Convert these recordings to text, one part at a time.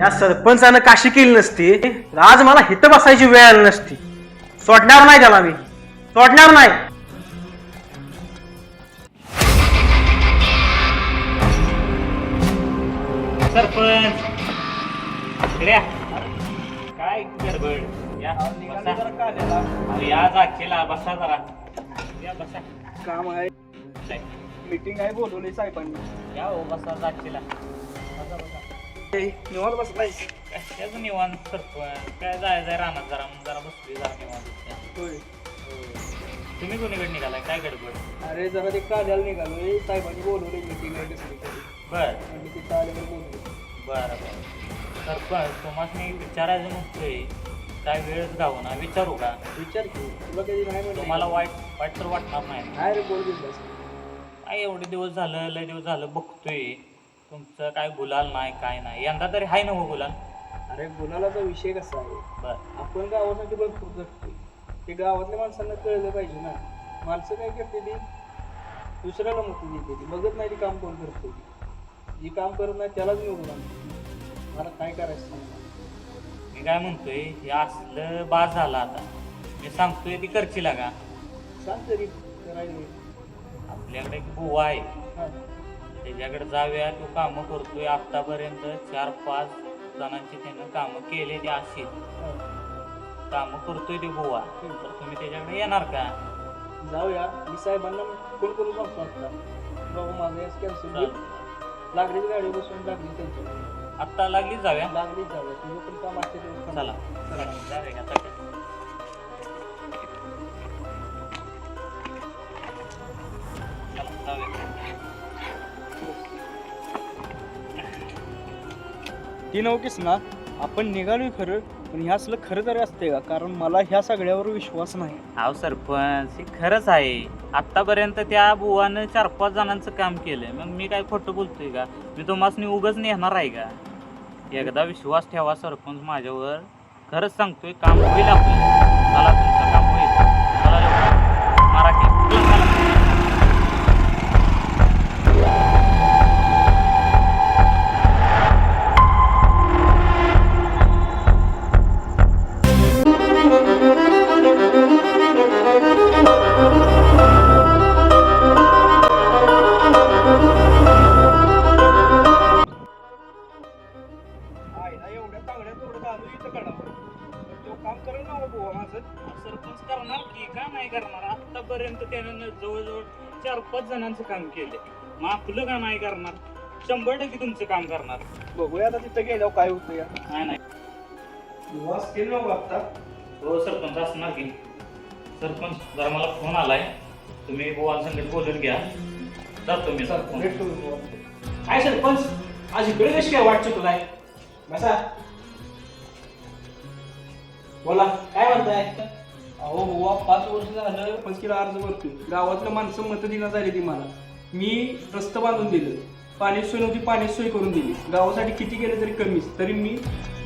या सरपंचानं काशी केली नसती तर आज मला हिथं बसायची वेळ आली नसती. सोडणार नाही त्याला, मी सोडणार नाही. सरपंच काय गडबड या या जागेला बसा जरा या बसा. काम आहे, मीटिंग आहे, बोलवले साहेबांनी. या हो बसा जागेला. निवांत बसलाय. कशाचं निवांत सरपंच काय जायचंय रानात जरा जरा बसली जरा निवांत. होय. तुम्ही कोणीकडे निघालाय काय गडबड? अरे जरा ते काढायला निघालोय, साहेबांनी बोलवले मीटिंग आहे दुसरीकडे. बर आणि तिथं आल्यावर बोलवले. बरं बरं सरपंच तुम्हाला मी विचारायचं म्हणतोय काय वेळच गावं ना विचारू का? विचार की, तुला कधी नाही म्हणलं. तुम्हाला वाईट वाईट तर वाटणार नाही ना? नाही रे, बोल बिंदास. काय एवढे दिवस झालं लय दिवस झालं बघतोय तुमचं काय गुलाल नाही काय नाही. यंदा तरी हाय ना हो गुलाल? अरे गुलालाचा विषय कसा आहे, बर आपण गावासाठी भरपूर करतोय, ते गावातल्या माणसांना कळलं पाहिजे ना. माणसं काय करते ती दुसऱ्याला मत देते, ती बघत नाही ती काम कोण करते. जी काम करत नाही त्यालाच निवडून आणते. मला काय करायचं सांग. मी काय म्हणतोय हे असलं बाज झालं आता. मी सांगतोय ती करची लागा. सांग तरी करायला. आपल्याकडे एक बुवा आहे हां. त्याच्याकडे जाऊया. तो कामं करतोय आत्तापर्यंत 4-5 जणांची त्यानं कामं केले ते अशी कामं करतोय ते बुवा. तर तुम्ही त्याच्याकडे येणार का? जाऊया. मी साहेबांना फोन करून सांगतो आता, बाबा माझं याच कॅन्सल होईल. लागलीच गाडी बसून लागली त्यांच्याकडे. आत्ता लागलीच जाऊया. लागलीच जाऊया. तुझं पण काम असते तेवढं चला चला जाऊया आता. चला जाऊया. ती नव्हतीच ना, आपण निघालोय खरं, पण ह्या असलं खरं तरी असते का? कारण मला ह्या सगळ्यावर विश्वास नाही. अहो सरपंच हे खरंच आहे. आत्तापर्यंत त्या बुवानं 4-5 जणांचं काम केलंय. मग मी काय खोटं बोलतोय का? मी तुम्हाला उगाच नेणार आहे का? एकदा विश्वास ठेवा सरपंच माझ्यावर. खरंच सांगतोय काम होईल आपलं. चला तुमचं काम होईल. चला लवकर. मारा की. चला. एवढ्या चांगल्या तेवढं घालू इथं काढावं. तो काम करेल ना बुवा माझं. सरपंच करणार की का नाही करणार? आतापर्यंत त्यानं जवळजवळ 4-5 जणांचं काम केलंय. मग आपलं का नाही करणार? 100% तुमचं काम करणार. बघूया आता तिथं गेल्यावर काय होतं या. नाही नाही विश्वास केला ना आता. हो सरपंच असणार की. सरपंच जरा मला फोन आलाय. तुम्ही बुवांसंगत बोलून घ्या. जातो मी सरपंच. भेटतो मी बुवा. काय सरपंच आज इकडे कशी काय वाट चुकलाय? बसा, बोला काय म्हणताय? अहो बुवा 5 वर्ष झालं पंचकीला अर्ज करतोय. गावातलं माणसं मतं दिना झाली ती मला. मी रस्तं बांधून दिलं, पाणी सोय नव्हती पाणी सोय करून दिली. गावासाठी किती केलं तरी कमीच. तरी मी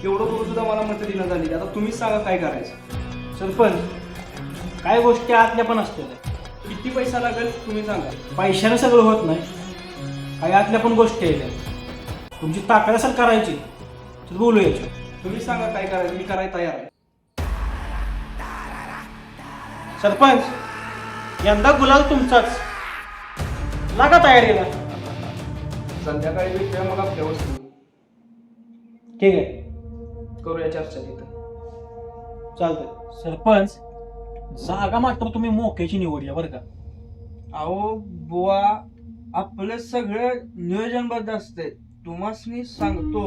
एवढं करून सुद्धा मला मतं दिना झाली. आता तुम्हीच सांगा काय करायचं. सरपंच काय गोष्टी आतल्या पण असतात. किती पैसा लागेल तुम्ही सांगा. पैशाने सगळं होत नाही. काही आतल्या पण गोष्टी आहेत. तुमची ताकद असेल करायची तर बोलू यायची. तुम्ही सांगा काय करायचं, मी करायला तयार आहे. सरपंच यंदा गुलाल तुमचाच. लागा तयारीला. संध्याकाळी भेटूया मग आपल्या वस्तू ठीक आहे, करूया चर्चा तिथं. चालतंय. सरपंच जागा मात्र तुम्ही मोक्याची निवडली बरं का. अहो बुवा आपलं सगळं नियोजनबद्ध असतंय. तुम्हासनी सांगतो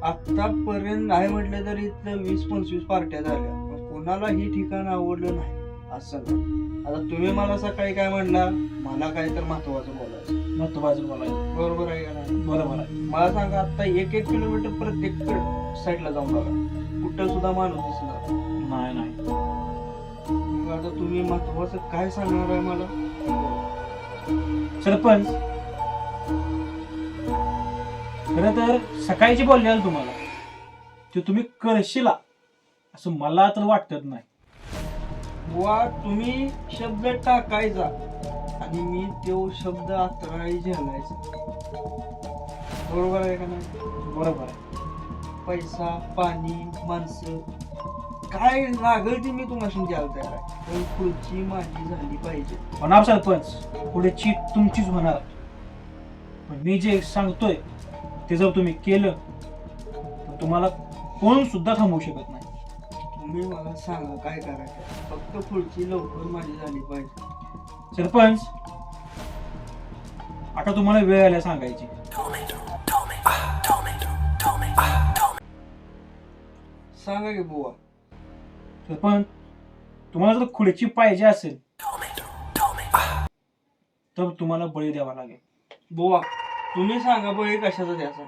आतापर्यंत नाही म्हटलं तरी इथं 20-25 पार्ट्या झाल्या, पण कोणाला ही ठिकाण आवडलं नाही असं नाही. आता तुम्ही मला सकाळी काय म्हणणार, मला काय तर महत्वाचं बोलायचं. महत्वाचं बोलायचं बरोबर आहे का नाही? बरोबर आहे. मला सांगा आता 1-1 किलोमीटर प्रत्येक साईडला जाऊन बघा, कुठं सुद्धा माणूस दिसणार नाही नाही. मग आता तुम्ही महत्वाचं काय सांगणार आहे मला? सरपंच खरं तर सकाळची बोलले तुम्हाला ते तुम्ही करशीला असं मला तर वाटत नाही. बुवा तुम्ही शब्द टाकायचा आणि मी तो शब्द आतराई झेलायचा. बरोबर आहे का नाही? बरोबर आहे. पैसा पाणी माणसं काय लागेल ते मी तुम्हाला द्यायला तयार आहे, पण पुढची माझी झाली पाहिजे. होणार सरपंच, पुढची तुमचीच होणार. पण मी जे सांगतोय ते जर तुम्ही केलं तर तुम्हाला कोण सुद्धा थांबवू शकत नाही. तुम्ही मला सांगा काय करायचं, फक्त पुढची लवकर माझी झाली पाहिजे. सरपंच, आता तुम्हाला वेळ आल्या सांगायची. सांगा की बुवा. सरपंच, तुम्हाला जर खुर्ची पाहिजे असेल तर तुम्हाला बळी द्यावा लागेल. बुवा तुम्ही सांगा बळी कशाचा द्यायचा,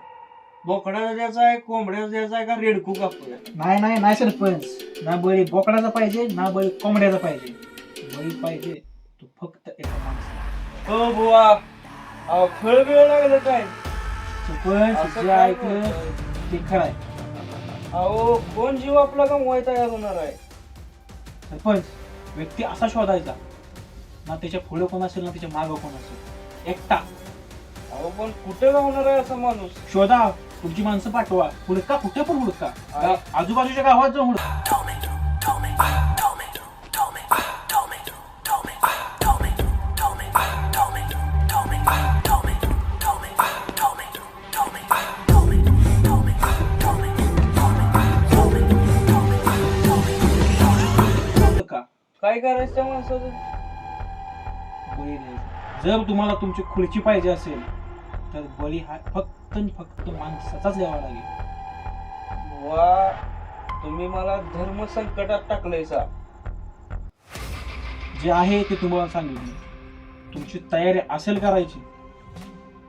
बोकडाचा द्यायचा आहे, कोंबड्याचा द्यायचा आहे का रेडकू कापूया? नाही नाही नाही सरपंच, ना बळी बोकडाचा पाहिजे ना बळी कोंबड्याचा पाहिजे. बळी पाहिजे तो फक्त एका माणसाला. हो बुवा, अहो खेळ वेळ लागलं काय? सरपंच, असं जे काय ऐकलं बोलताय? ते खरं आहे. अहो कोण जीव आपला गमवाय तयार होणार आहे? सरपंच, व्यक्ती असा शोधायचा ना त्याच्या पुढे कोण असेल ना त्याच्या मागं कोण असेल, एकटा. अहो पण कुठे गावणार आहे असा माणूस? शोधा, तुमची माणसं पाठवा, हुडका, कुठे पण हुडका, आजूबाजूच्या गावात जाऊन हुडका. हुडका. काय करायचं त्या माणसाचं? बळी द्यायचा. जर तुम्हाला तुमची खुर्ची पाहिजे असेल तर बळी हा फक्त आणि फक्त माणसाचाच द्यावा लागेल. बुवा तुम्ही मला धर्म संकटात टाकलंय सा. जे आहे ते तुम्हाला सांगितलं. तुमची तयारी असेल करायची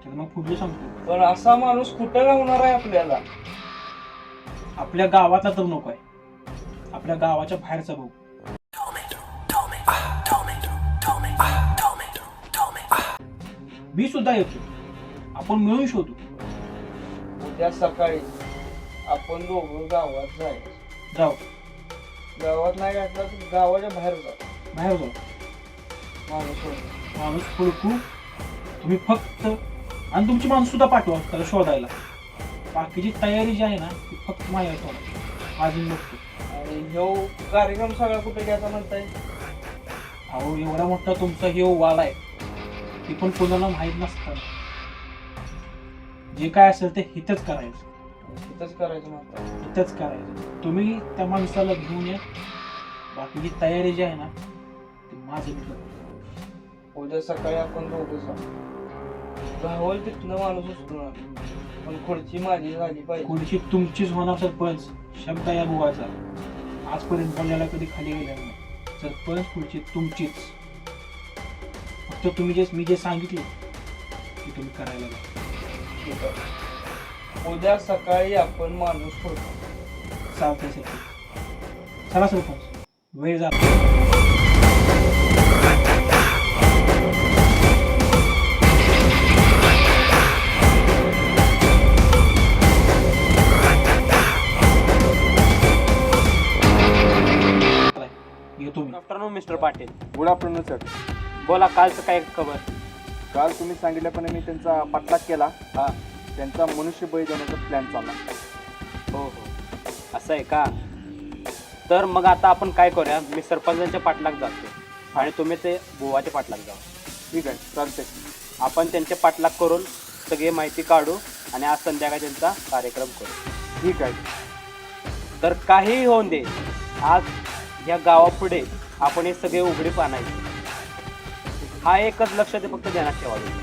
तर मग पुढे सांगतो. पण असा माणूस कुठे गावणार आहे आपल्याला? आपल्या गावातला तर नको आहे, आपल्या गावाच्या बाहेरचा भाऊ. मी सुद्धा येतो, आपण मिळून शोधू. उद्या सकाळी आपण दोघं गावात जायचं. जाऊ, गावात नाही घातला तर गावाच्या बाहेर जा. बाहेर जाऊ, माणूस होय. माणूस हुडकू. तुम्ही फक्त आणि तुमची माणूस सुद्धा पाठवा त्याला शोधायला. बाकीची तयारी जी आहे ना ती फक्त माझ्या सोडा, अजून बघतो. आणि ह्यो कार्यक्रम सगळा कुठे घ्यायचा म्हणताय? अहो, एवढा मोठा तुमचा हे वाल आहे, ते पण कोणाला माहीत नसतं. जे काय असेल ते हिथंच करायचं, तिथंच करायचं म्हणताय? हिथंच करायचं. तुम्ही त्या माणसाला घेऊन या, बाकीची तयारी जी आहे ना ती माझं मी करतो. उद्या सकाळी आपण दोघं जाऊ. गावाला तिथनं माणूस उचलून आणू. पण खुर्ची माझी झाली पाहिजे. खुर्ची तुमचीच होणार सरपंच, शब्द या बुवाचा. आजपर्यंत बोलण्याला कधी खाली गेला नाही. सरपंच, खुर्ची तुमचीच. फक्त तुम्ही मी जे सांगितले ते तुम्ही करायला लागेल. ठीक आहे. उद्या सकाळी आपण माणूस शोधू. चालतंय सरपंच. चला सरपंच, वेळ झाला. येतो मी. Afternoon mister Patil. Good afternoon sir. बोला, कालचं काय खबर? काल तुम्ही सांगितल्याप्रमाणे मी त्यांचा पाठलाग केला. हा. त्यांचा मनुष्यबळी देण्याचा प्लॅन चालला. हो हो, असं आहे का? तर मग आता आपण काय करूया, मी सरपंचांच्या पाठलाग जातो आणि तुम्ही ते बुवाच्या पाठलाग जा. ठीक आहे, चालतंय. आपण त्यांचे पाठलाग करून सगळी माहिती काढू आणि आज संध्याकाळी त्यांचा कार्यक्रम करू. ठीक आहे. तर काहीही होऊन दे, आज या गावापुढे आपण हे सगळे उघडे पाणायचे. हा एकच लक्ष ते फक्त ध्यानात ठेवावे.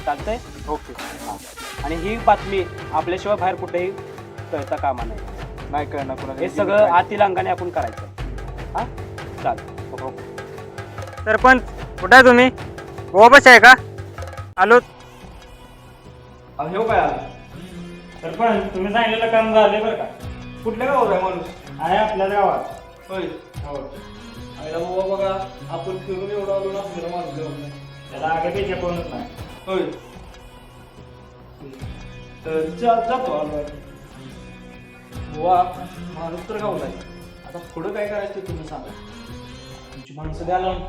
चालतंय? ओके. हां. आणि ही बातमी आपल्याशिवाय बाहेर कुठेही कळता कामा नाही. नाही कळणार कोणाला. हे सगळं आतील अंगाने आपण करायचं. हां, चालतं. हो. सरपंच, कुठे आहे तुम्ही? बस आहे का? आलो. ह्यो काय आला? सरपंच, तुम्ही सांगितलेलं काम झाले बरं का? कुठल्या गावात आहे माणूस? आहे आपल्या गावात. होय. हो. आईला बुवा बघा, आपण फिरून एवढं आलो ना, आपल्याला माणूस गावात नाही. त्याला आगे पेचे कोणच नाही. होय. तर जातो आलो. बुवा माणूस तर गावात आहे. आता पुढं काय करायचं ते तुम्ही सांगा. तुमची माणसं द्या लावून,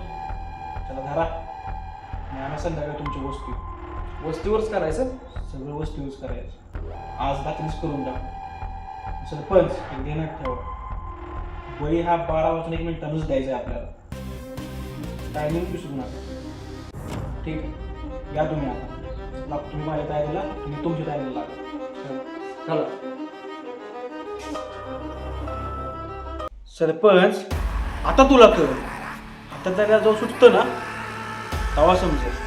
त्याला धरा. आणि आम्ही संध्याकाळी तुमची वस्तू वस्तीवरच करायचं? सगळं वस्तू यूज करायचं. आज रात्रीच करून टाकू. सरपंच एक ध्यानात ठेवा, बळी हा 12:01 द्यायचा आहे आपल्याला. टायमिंग विसरू नका. ठीक आहे, या तुम्ही आता. लाग तुम्ही माझ्या तयारीला, तुम्ही तुमच्या तयारीला लागा. चला. सरपंच आता तुला कळ, आता त्याला जो सुटतं ना तेव्हा समजेल.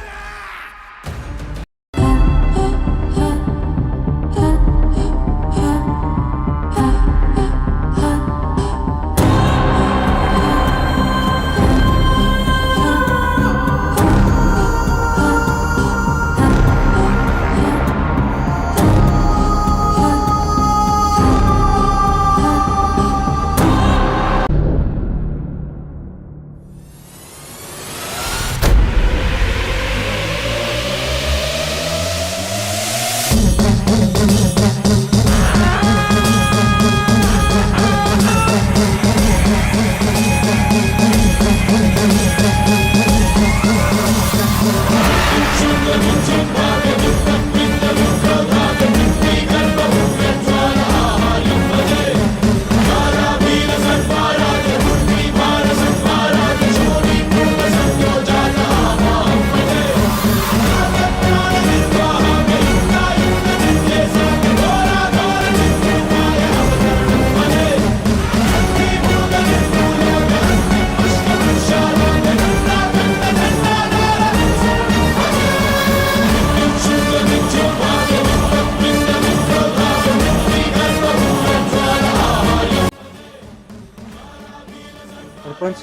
सरपंच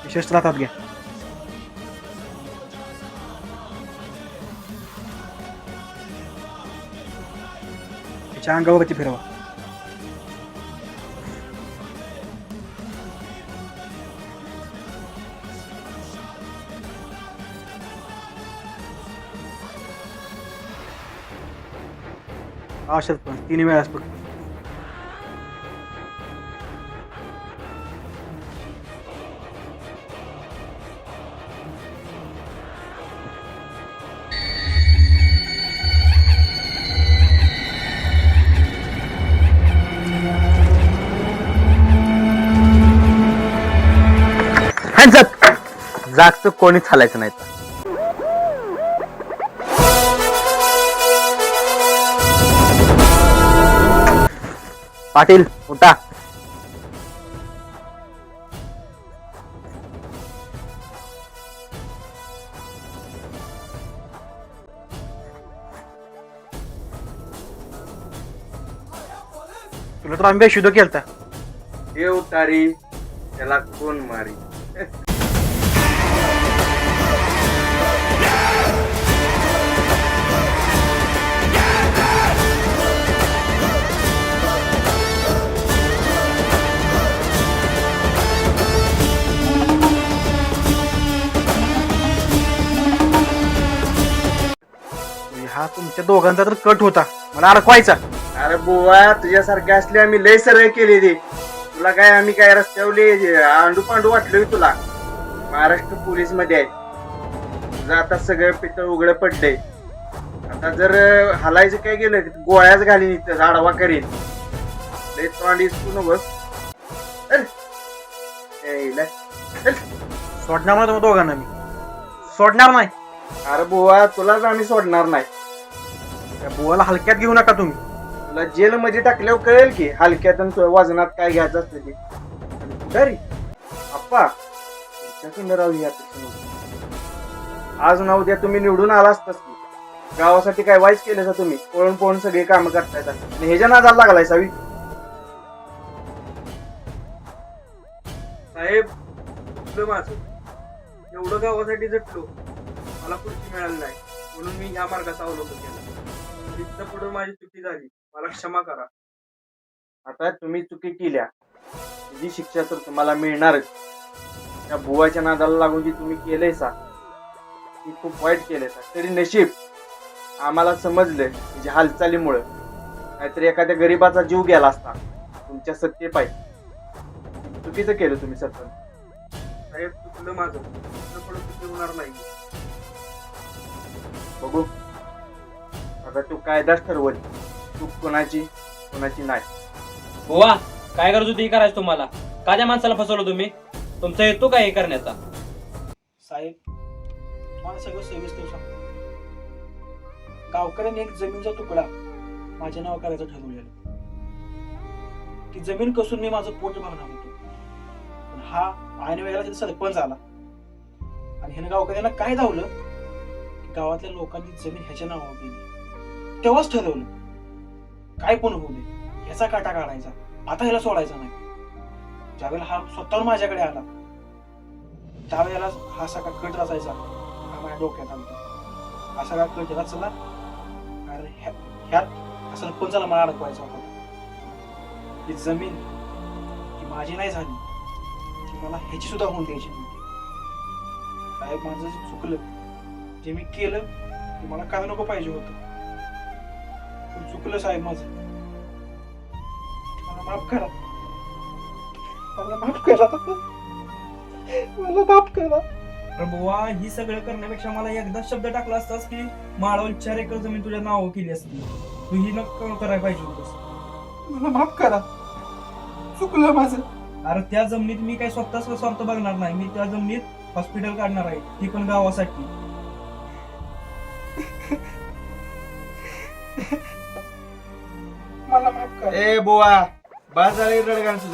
विशेष हातात घ्या. त्याच्या अंगावरती फिरवा. हा सरपंच 3 वेळाच फक्त. जागचं कोणीच हालायचं नाही. पाटील उठा. तुला तर आम्ही शुद्ध केलता. देव तारी त्याला कोण मारी. हा तुमच्या दोघांचा तर कट होता, मला अडकवायचा. अरे बुवा तुझ्यासारखे असले आम्ही लय सरळ केले ते. तुला काय आम्ही काय रस्त्यावर आंडू पांडू वाटलोय तुला. महाराष्ट्र पोलीस मध्ये आहे तुझं आता सगळं पितळ उघड पडलंय. आता जर हलायचं काय गेलं गोळ्याच घालीन इथं आडवा करीन. लय तोंडी तू नकोस. सोडणार नाही तुम्ही दोघांना, मी सोडणार नाही. अरे बुवा तुलाच आम्ही सोडणार नाही. त्या बुवाला हलक्यात घेऊ नका तुम्ही. तुला जेलमध्ये टाकल्यावर कळेल की हलक्यात आणि वजनात काय घ्यायचं असतं ते. तरी आप्पा तुमच्याकडनं राहू यापेक्षा नको. आज ना उद्या तुम्ही निवडून आला असताच की. गावासाठी काय वाईट केलं का तुम्ही? पळून पळून सगळे कामं करतायत आणि ह्याच्या नादाला लागलाय सावी. साहेब चुकलं माझं. एवढं गावासाठी झटलो, मला खुर्ची मिळाली नाही म्हणून मी ह्या मार्गाचा अवलंब केला. इथं पुढे माझी चुकी झाली, मला क्षमा करा. आता तुम्ही चुकी केल्या जी शिक्षा तर तुम्हाला मिळणारच. त्या बुवाच्या नादाला लागून जी तुम्ही केलंय सा ती खूप वाईट केलंय सा. तरी नशीब आम्हाला समजलं म्हणजे हालचालीमुळं, नाहीतर एखाद्या गरीबाचा जीव गेला असता तुमच्या सत्ते पाहिजे. चुकीचं केलं तुम्ही सरपंच. साहेब चुकलं माझं, इथं पुढे चुकी होणार नाही. बघू आता तू कायदाच ठरवल चूक कोणाची कोणाची नाही. बुवा काय गरज होती हे करायचं तुम्हाला? का त्या माणसाला फसवलं तुम्ही? तुमचा हेतू काय हे करण्याचा? साहेब तुम्हाला सगळं सविस्तर सांगतो. गावकऱ्यांनी एक जमीनचा तुकडा माझ्या नाव करायचं ठरवलेलं. ती जमीन कसून मी माझं पोट भरणार होतो, पण हा ऐन वेळेला तिथे सरपंच आला आणि ह्यानं गावकऱ्यांना काय धावलं की गावातल्या लोकांनी जमीन ह्याच्या नावावर केली. तेव्हाच ठरवलं काय पण होऊ दे, ह्याचा काटा काढायचा, आता ह्याला सोडायचा नाही. ज्यावेळेला हा स्वतःवर माझ्याकडे आला त्यावेळेला हा सगळा कट रचायचा हा माझ्या डोक्यात आला. हा सगळा कट रचला आणि ह्यात सरपंचाला मला अडकवायचा होता. ही जमीन ही माझी नाही झाली की मला ह्याची सुद्धा होऊन द्यायची नव्हती. साहेब माझं जे चुकलं, जे मी केलं ते मला काय नको पाहिजे होतं, पण चुकलं साहेब माझं. मला माफ करा, मला माफ करा, मला माफ करा. अरे बुवा ही सगळं करण्यापेक्षा मला एकदा शब्द टाकला असतास की माळावर 4 एकर जमीन तुझ्या नावावर केली असती. तू ही नको करायला पाहिजे होतस. मला माफ करा, चुकलं माझं. अरे त्या जमिनीत मी काही स्वतःच स्वार्थ बघणार नाही. मी त्या जमिनीत हॉस्पिटल काढणार आहे, ती पण गावासाठी. मला माफ करा. ए बुवा, बाजारी रडगाणचं,